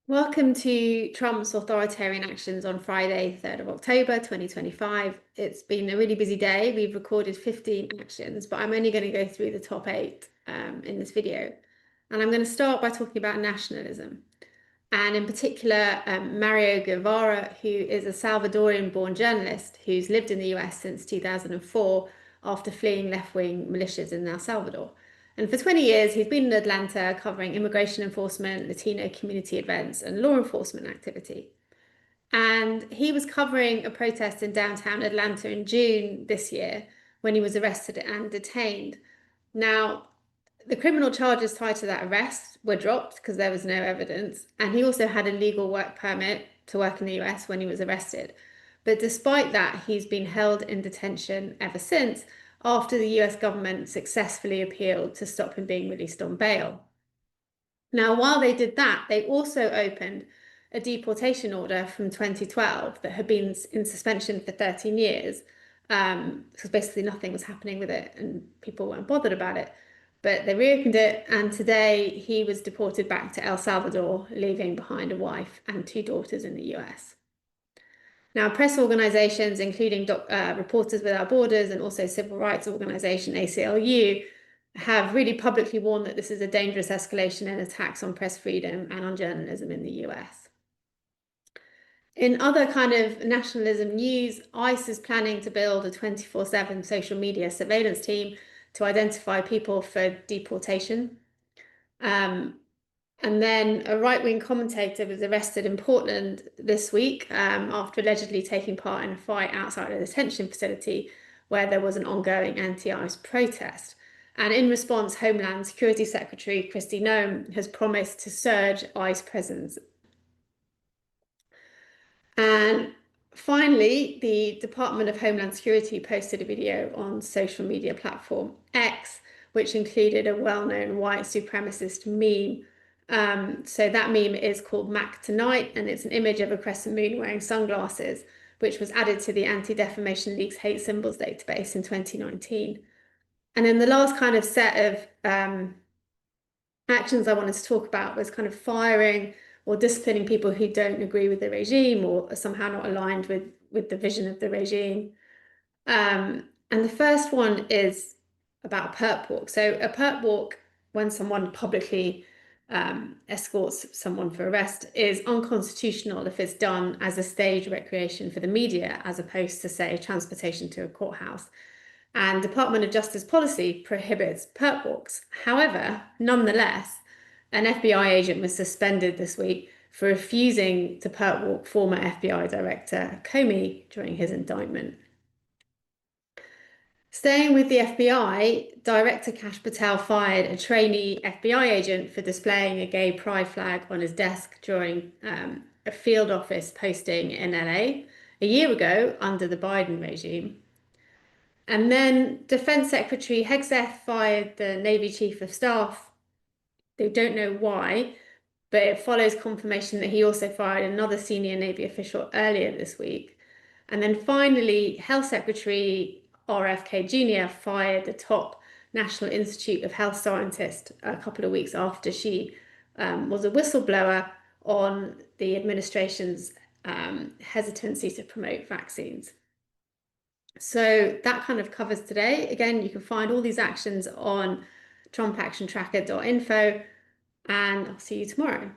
Welcome to Trump's authoritarian actions on Friday, 3rd of October, 2025. It's been a really busy day. We've recorded 15 actions, but I'm only going to go through the top eight in this video. And I'm going to start by talking about nationalism. And in particular, Mario Guevara, who is a Salvadorian-born journalist who's lived in the US since 2004 after fleeing left-wing militias in El Salvador. And for 20 years, he's been in Atlanta covering immigration enforcement, Latino community events, and law enforcement activity. And he was covering a protest in downtown Atlanta in June this year when he was arrested and detained. Now, the criminal charges tied to that arrest were dropped because there was no evidence. And he also had a legal work permit to work in the US when he was arrested. But despite that, he's been held in detention ever since after the US government successfully appealed to stop him being released on bail. Now, while they did that, they also opened a deportation order from 2012 that had been in suspension for 13 years, because basically nothing was happening with it and people weren't bothered about it. But they reopened it, and today he was deported back to El Salvador, leaving behind a wife and two daughters in the US. Now, press organisations, including Reporters Without Borders and also civil rights organisation ACLU, have really publicly warned that this is a dangerous escalation in attacks on press freedom and on journalism in the US. In other kind of nationalism news, ICE is planning to build a 24/7 social media surveillance team to identify people for deportation. And then a right-wing commentator was arrested in Portland this week after allegedly taking part in a fight outside a detention facility where there was an ongoing anti-ICE protest. And in response, Homeland Security Secretary Kristi Noem has promised to surge ICE presence. And finally, the Department of Homeland Security posted a video on social media platform X, which included a well-known white supremacist meme. So that meme is called Mac Tonight, and it's an image of a crescent moon wearing sunglasses, which was added to the Anti-Defamation League's hate symbols database in 2019. And then the last kind of set of actions I wanted to talk about was kind of firing or disciplining people who don't agree with the regime or are somehow not aligned with the vision of the regime. And the first one is about a perp walk. So a perp walk, when someone publicly escorts someone for arrest, is unconstitutional if it's done as a stage recreation for the media, as opposed to, say, transportation to a courthouse. And Department of Justice policy prohibits perp walks. However, nonetheless, an FBI agent was suspended this week for refusing to perp walk former FBI Director Comey during his indictment. Staying with the FBI, Director Kash Patel fired a trainee FBI agent for displaying a gay pride flag on his desk during a field office posting in LA a year ago under the Biden regime. And then Defense Secretary Hegseth fired the Navy Chief of Staff. They don't know why, but it follows confirmation that he also fired another senior Navy official earlier this week. And then finally, Health Secretary RFK Jr. fired the top National Institute of Health scientist a couple of weeks after she was a whistleblower on the administration's hesitancy to promote vaccines. So that kind of covers today. Again, you can find all these actions on trumpactiontracker.info, and I'll see you tomorrow.